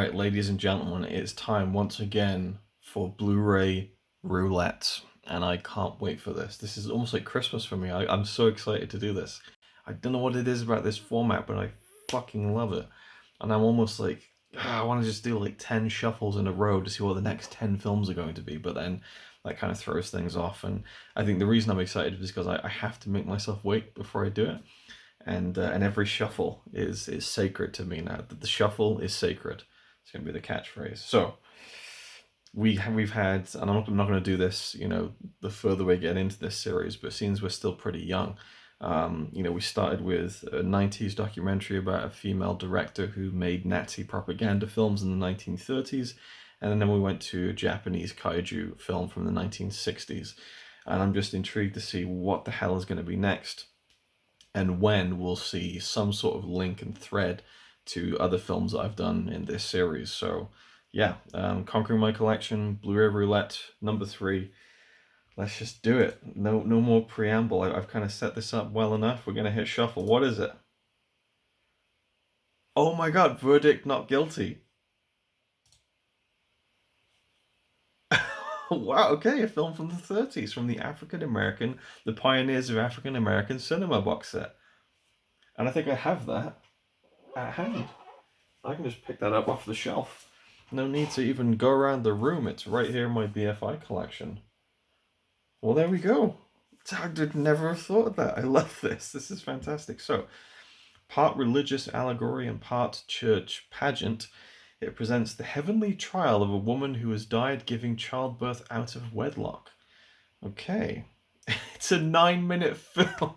Alright, ladies and gentlemen, it's time once again for Blu-ray Roulette, and I can't wait for this. This is almost like Christmas for me. I'm so excited to do this. I don't know what it is about this format, but I fucking love it. And I'm almost like, I want to just do like 10 shuffles in a row to see what the next 10 films are going to be, but then that kind of throws things off. And I think the reason I'm excited is because I have to make myself wait before I do it. And every shuffle is sacred to me now. The shuffle is sacred. It's going to be the catchphrase. So we've had, and I'm not going to do this, the further we get into this series, but since we're still pretty young, we started with a 90s documentary about a female director who made Nazi propaganda films in the 1930s, and then we went to a Japanese kaiju film from the 1960s, and I'm just intrigued to see what the hell is going to be next, and when we'll see some sort of link and thread to other films that I've done in this series. So yeah, conquering my collection, Blu-ray Roulette #3. Let's just do it. No more preamble. I've kind of set this up well enough. We're gonna hit shuffle. What is it? Oh my god, verdict not guilty. Wow, okay, a film from the 30s, from the the Pioneers of African American Cinema box set. And I think I have that at hand. I can just pick that up off the shelf. No need to even go around the room. It's right here in my BFI collection. Well, there we go. I did never have thought of that. I love this. This is fantastic. So, part religious allegory and part church pageant, it presents the heavenly trial of a woman who has died giving childbirth out of wedlock. Okay. It's a 9-minute film.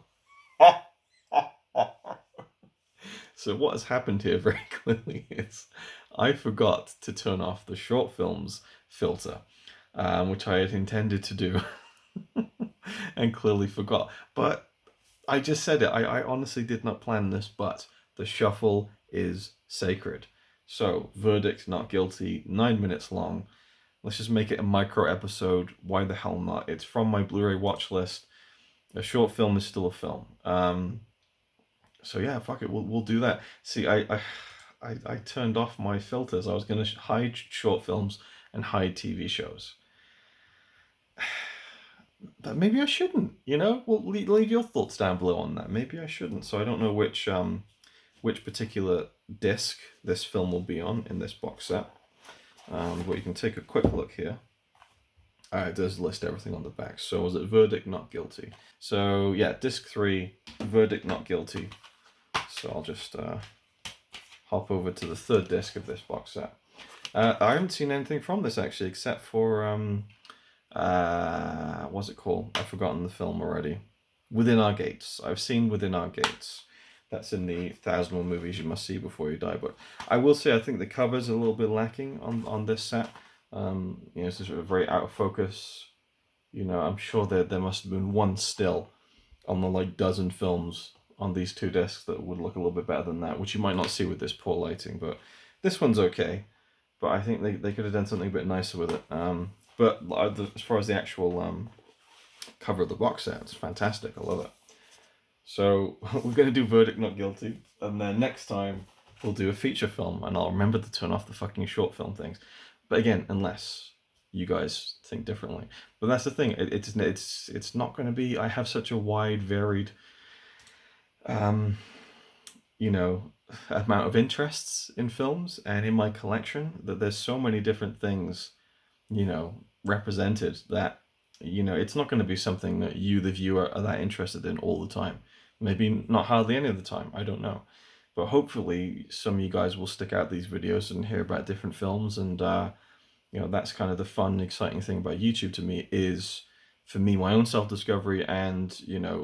So what has happened here very clearly is I forgot to turn off the short films filter, which I had intended to do and clearly forgot. But I just said it. I honestly did not plan this, but the shuffle is sacred. So, verdict not guilty, 9 minutes long. Let's just make it a micro episode. Why the hell not? It's from my Blu-ray watch list. A short film is still a film. So yeah, fuck it, we'll do that. See, I turned off my filters. I was going to hide short films and hide TV shows. But maybe I shouldn't, Well, leave your thoughts down below on that. Maybe I shouldn't. So I don't know which particular disc this film will be on in this box set. But you can take a quick look here. It does list everything on the back. So was it verdict not guilty? So yeah, disc 3, verdict not guilty. So I'll just hop over to the third disc of this box set. I haven't seen anything from this actually, except for what's it called? I've forgotten the film already. Within Our Gates. I've seen Within Our Gates. That's in the 1,001 Movies You Must See Before You Die. But I will say I think the cover's a little bit lacking on this set. It's just very out of focus. I'm sure there must have been one still on the dozen films on these two discs that would look a little bit better than that, which you might not see with this poor lighting. But this one's okay. But I think they could have done something a bit nicer with it. But as far as the actual cover of the box set, it's fantastic. I love it. So we're going to do verdict not guilty, and then next time we'll do a feature film, and I'll remember to turn off the fucking short film things. But again, unless you guys think differently. But that's the thing. It's not going to be. I have such a wide, varied, amount of interests in films and in my collection that there's so many different things, represented that it's not going to be something that you, the viewer, are that interested in all the time. Maybe not hardly any of the time. I don't know. But hopefully some of you guys will stick out these videos and hear about different films, and that's kind of the fun, exciting thing about YouTube to me, is for me my own self-discovery and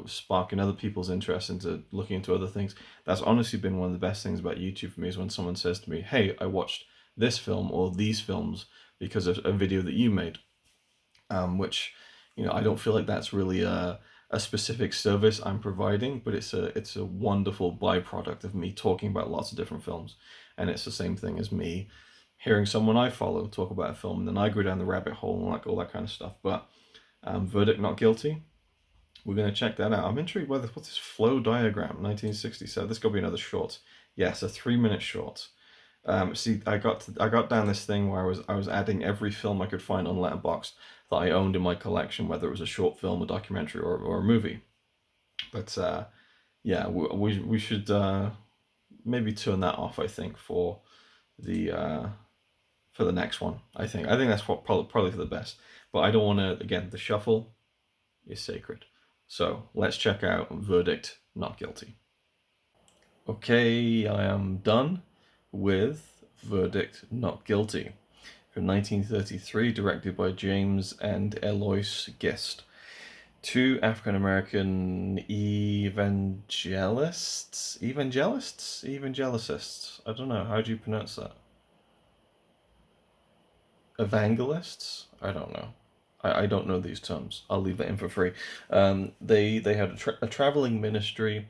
sparking other people's interest into looking into other things. That's honestly been one of the best things about YouTube for me, is when someone says to me, hey, I watched this film or these films because of a video that you made, which I don't feel like that's really a specific service I'm providing, but it's a wonderful byproduct of me talking about lots of different films. And it's the same thing as me hearing someone I follow talk about a film, and then I go down the rabbit hole and all that kind of stuff. But verdict not guilty, we're going to check that out. I'm intrigued by what's this flow diagram, 1960. So this got to be another short. Yes, a 3-minute short. See, I got down this thing where I was adding every film I could find on Letterboxd that I owned in my collection, whether it was a short film, a documentary, or a movie. But yeah, we should maybe turn that off. I think the uh, for the next one. I think that's what probably for the best. But I don't want to again. The shuffle is sacred. So let's check out Verdict Not Guilty. Okay, I am done with Verdict Not Guilty from 1933, directed by James and Eloise Gist. Two African American evangelicists. I don't know. How do you pronounce that? Evangelists? I don't know. I don't know these terms. I'll leave that in for free. They had a traveling ministry,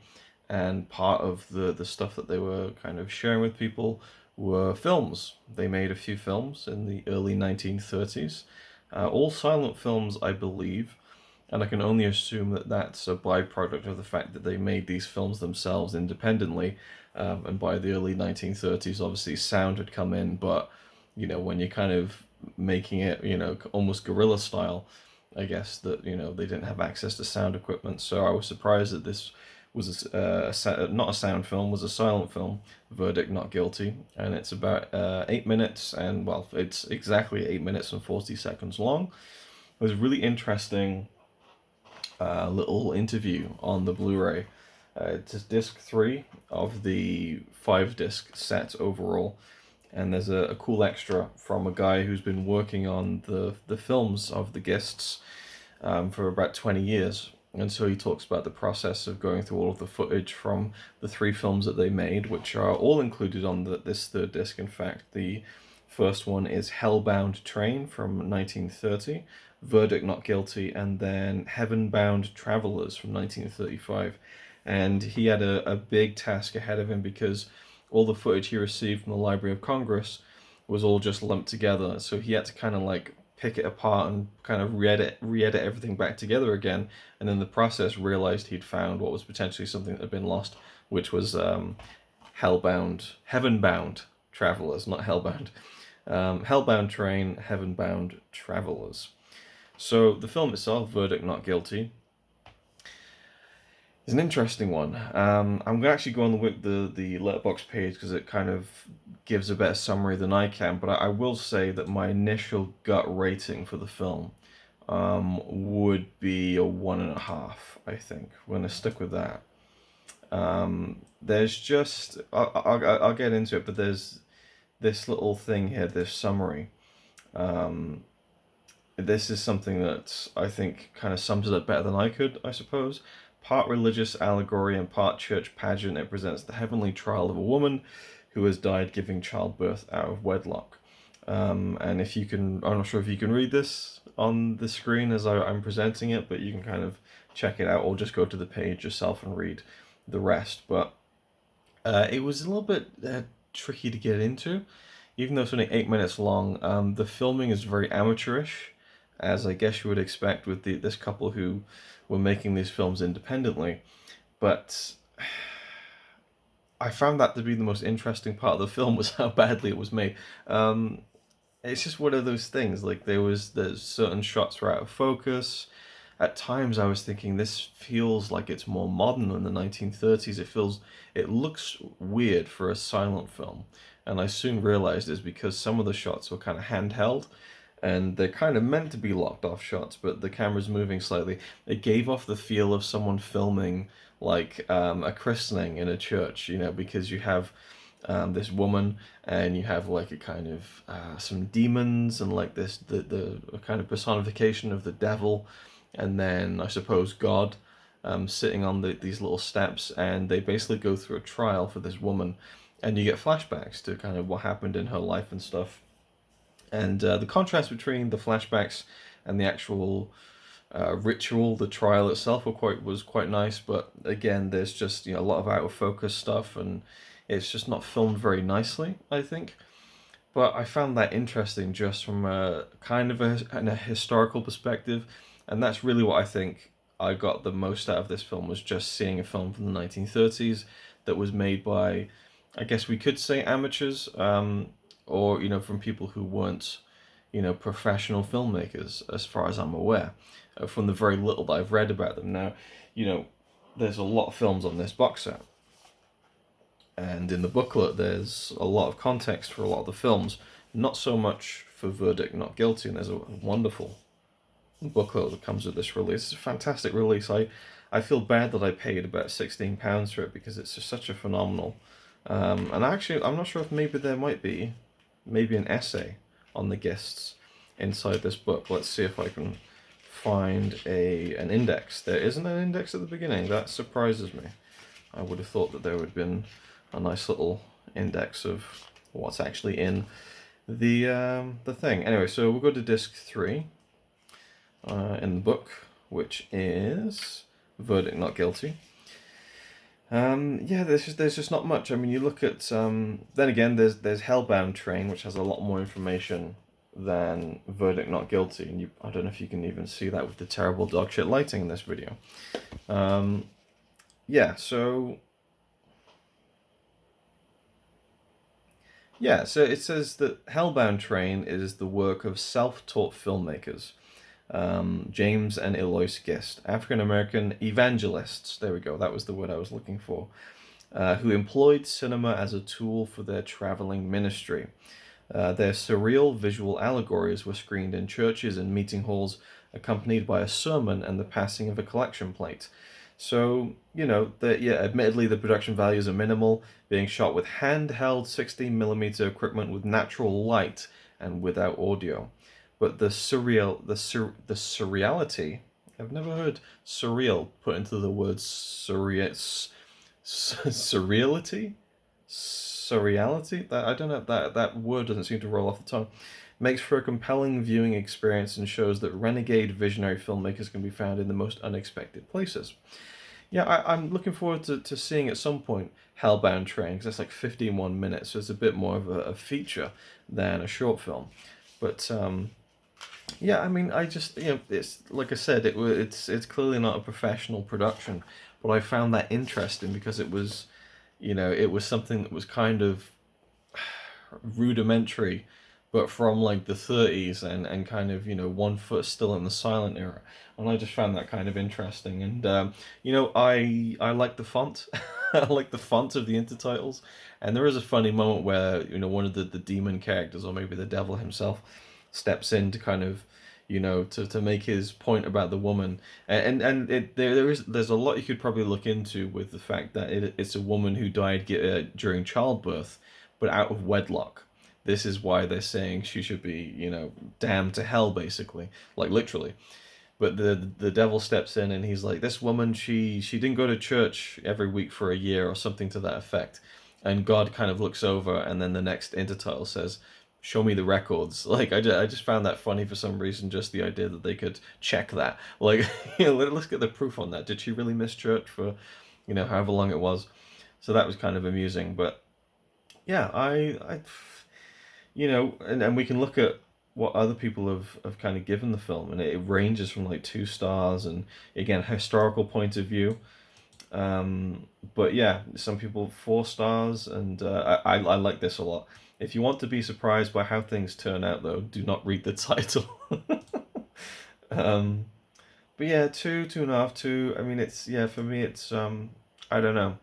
and part of the stuff that they were kind of sharing with people were films. They made a few films in the early 1930s, all silent films, I believe, and I can only assume that that's a byproduct of the fact that they made these films themselves independently. And by the early 1930s, obviously sound had come in, but when you're kind of making it, almost guerrilla style, I guess that they didn't have access to sound equipment. So I was surprised that this was not a sound film, was a silent film, Verdict Not Guilty, and it's about 8 minutes, and well, it's exactly 8 minutes and 40 seconds long. It was really interesting little interview on the Blu-ray. It's disc 3 of the 5-disc set overall, and there's a cool extra from a guy who's been working on the films of the Gists for about 20 years. And so he talks about the process of going through all of the footage from the 3 films that they made, which are all included on this 3rd disc. In fact, the first one is Hellbound Train from 1930, Verdict Not Guilty, and then Heaven-Bound Travelers from 1935. And he had a big task ahead of him because all the footage he received from the Library of Congress was all just lumped together. So he had to kind of like pick it apart and kind of re-edit everything back together again. And in the process realized he'd found what was potentially something that had been lost, which was Heaven-Bound Travelers, not Hellbound. Hellbound Train, Heaven-Bound Travelers. So the film itself, Verdict Not Guilty, is an interesting one. I'm going to actually go on the Letterboxd page because it kind of gives a better summary than I can, but I will say that my initial gut rating for the film would be a 1.5, I think. We're going to stick with that. There's just, I'll get into it, but there's this little thing here, this summary. This is something that I think kind of sums it up better than I could, I suppose. Part religious allegory and part church pageant, it presents the heavenly trial of a woman who has died giving childbirth out of wedlock. And if you can, I'm not sure if you can read this on the screen as I'm presenting it, but you can kind of check it out or just go to the page yourself and read the rest. But it was a little bit tricky to get into, even though it's only 8 minutes long. The filming is very amateurish, as I guess you would expect with this couple who were making these films independently. But I found that to be the most interesting part of the film was how badly it was made. It's just one of those things. Like there's certain shots were out of focus. At times I was thinking this feels like it's more modern than the 1930s. It looks weird for a silent film. And I soon realized it's because some of the shots were kind of handheld and they're kind of meant to be locked off shots, but the camera's moving slightly. It gave off the feel of someone filming like a christening in a church, because you have this woman and you have like a kind of some demons and like the kind of personification of the devil, and then I suppose God sitting on these little steps, and they basically go through a trial for this woman, and you get flashbacks to kind of what happened in her life and stuff. And the contrast between the flashbacks and the actual ritual, the trial itself, was quite nice. But again, there's just a lot of out of focus stuff, and it's just not filmed very nicely, I think. But I found that interesting just from a kind of a historical perspective, and that's really what I think I got the most out of this film, was just seeing a film from the 1930s that was made by I guess we could say amateurs, or from people who weren't, professional filmmakers, as far as I'm aware, from the very little that I've read about them. Now, you know, there's a lot of films on this box set, and in the booklet there's a lot of context for a lot of the films, not so much for Verdict Not Guilty, and there's a wonderful booklet that comes with this release. It's a fantastic release. I feel bad that I paid about £16 for it because it's just such a phenomenal. And actually, I'm not sure if maybe there might be maybe an essay on the guests inside this book. Let's see if I can find an index. There isn't an index at the beginning. That surprises me. I would have thought that there would have been a nice little index of what's actually in the thing. Anyway, so we'll go to disc 3 in the book, which is Verdict Not Guilty. Yeah, there's just not much. I mean, you look at then again, there's Hellbound Train, which has a lot more information than Verdict Not Guilty, and I don't know if you can even see that with the terrible dog shit lighting in this video. Yeah, so it says that Hellbound Train is the work of self-taught filmmakers. James and Eloise Gist, African-American evangelists, there we go, that was the word I was looking for, who employed cinema as a tool for their traveling ministry. Their surreal visual allegories were screened in churches and meeting halls, accompanied by a sermon and the passing of a collection plate. So, admittedly the production values are minimal, being shot with handheld 16mm equipment with natural light and without audio. But the surreality, I've never heard surreal put into the word surreality? Surreality? I don't know, that word doesn't seem to roll off the tongue. Makes for a compelling viewing experience and shows that renegade visionary filmmakers can be found in the most unexpected places. Yeah, I'm looking forward to seeing at some point Hellbound Train, because that's like 51 minutes, so it's a bit more of a feature than a short film. But yeah, I mean, I just, it's like I said, it's clearly not a professional production, but I found that interesting because it was, it was something that was kind of rudimentary, but from like the 30s and kind of, one foot still in the silent era. And I just found that kind of interesting. And, I like the font. I like the font of the intertitles. And there is a funny moment where, one of the demon characters, or maybe the devil himself, steps in to kind of, to make his point about the woman, and there's a lot you could probably look into with the fact that it's a woman who died during childbirth, but out of wedlock. This is why they're saying she should be, damned to hell, basically, like literally. But the devil steps in and he's like, this woman, she didn't go to church every week for a year or something to that effect. And God kind of looks over, and then the next intertitle says, show me the records. Like, I just found that funny for some reason, just the idea that they could check that. Like, let's get the proof on that. Did she really miss church for, however long it was? So that was kind of amusing. But yeah, and we can look at what other people have kind of given the film, and it ranges from like 2 stars, and again, historical point of view. But yeah, some people 4 stars, and I like this a lot. If you want to be surprised by how things turn out, though, do not read the title. But yeah, 2.5, 2. I mean, for me, it's I don't know.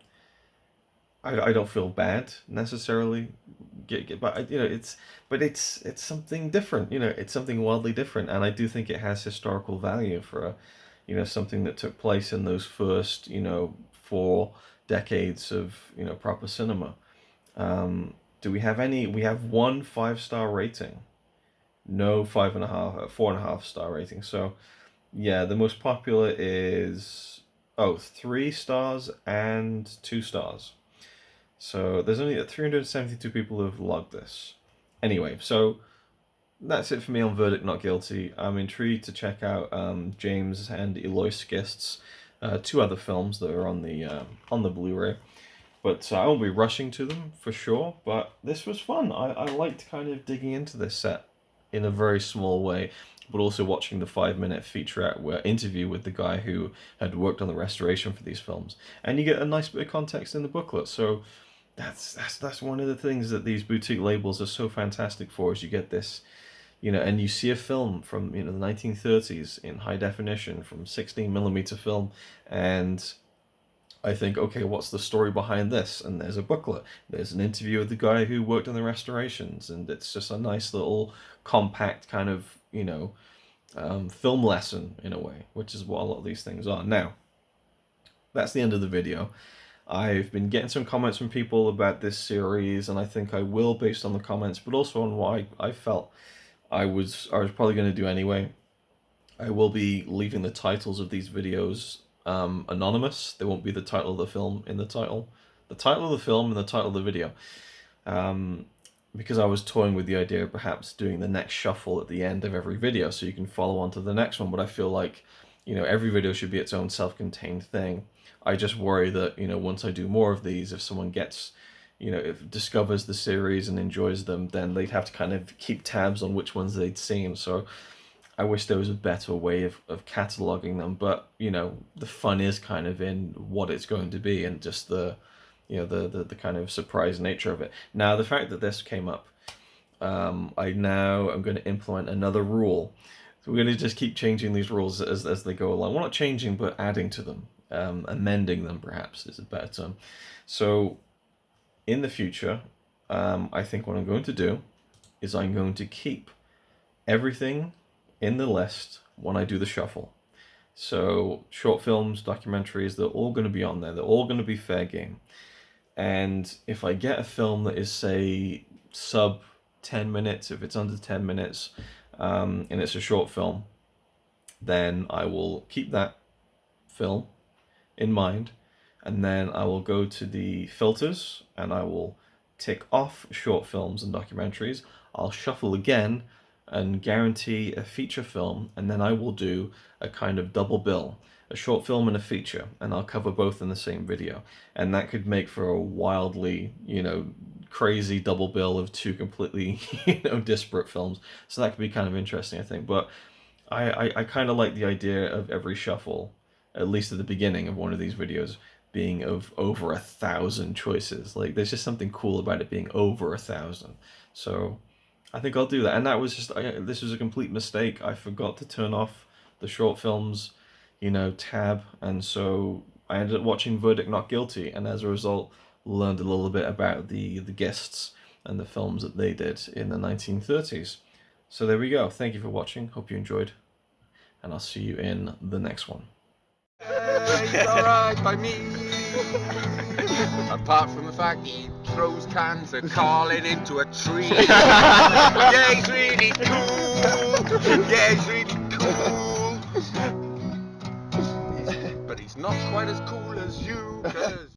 I don't feel bad necessarily. But it's something different. It's something wildly different, and I do think it has historical value for something that took place in those first 4 decades of proper cinema. Do we have any? We have 1 5-star rating, no 5.5, 4.5-star rating. So yeah, the most popular is 3 stars and 2 stars. So there's only 372 people who have logged this. Anyway, so that's it for me on Verdict Not Guilty. I'm intrigued to check out James and Eloise Gist's 2 other films that are on the Blu-ray. But I won't be rushing to them for sure, but this was fun. I liked kind of digging into this set in a very small way, but also watching the 5-minute featurette interview with the guy who had worked on the restoration for these films. And you get a nice bit of context in the booklet, so that's one of the things that these boutique labels are so fantastic for, is you get this, you know, and you see a film from, you know, the 1930s in high definition from 16mm film, and I think, okay, what's the story behind this? And there's a booklet. There's an interview with the guy who worked on the restorations, and it's just a nice little compact kind of, you know, film lesson in a way, which is what a lot of these things are. Now, that's the end of the video. I've been getting some comments from people about this series, and I think I will, based on the comments, but also on what I felt I was probably going to do anyway. I will be leaving the titles of these videos anonymous. There won't be the title of the film in the title. The title of the film and the title of the video. Because I was toying with the idea of perhaps doing the next shuffle at the end of every video so you can follow on to the next one, but I feel like, you know, every video should be its own self-contained thing. I just worry that, you know, once I do more of these, if someone gets, you know, if discovers the series and enjoys them, then they'd have to kind of keep tabs on which ones they'd seen. So I wish there was a better way of cataloging them, but, you know, the fun is kind of in what it's going to be and just the, you know, the kind of surprise nature of it. Now, the fact that this came up, I now am going to implement another rule. So we're going to just keep changing these rules as they go along. We're not changing, but adding to them. Amending them, perhaps, is a better term. So, in the future, I think what I'm going to do is I'm going to keep everything in the list when I do the shuffle. So, short films, documentaries, they're all going to be on there. They're all going to be fair game. And if I get a film that is, say, sub 10 minutes, if it's under 10 minutes, and it's a short film, then I will keep that film in mind, and then I will go to the filters and I will tick off short films and documentaries. I'll shuffle again and guarantee a feature film, and then I will do a kind of double bill, a short film and a feature, and I'll cover both in the same video. And that could make for a wildly, you know, crazy double bill of two completely, you know, disparate films. So that could be kind of interesting, I think. But I kind of like the idea of every shuffle, at least at the beginning of one of these videos, being of over 1,000 choices. Like, there's just something cool about it being over 1,000. So I think I'll do that. And that was just, this was a complete mistake. I forgot to turn off the short films, you know, tab. And so I ended up watching Verdict Not Guilty. And as a result, learned a little bit about the guests and the films that they did in the 1930s. So there we go. Thank you for watching. Hope you enjoyed. And I'll see you in the next one. He's alright by me. Apart from the fact he throws cans of Carlin into a tree. Yeah, he's really cool. Yeah, he's really cool. But he's not quite as cool as you, 'cause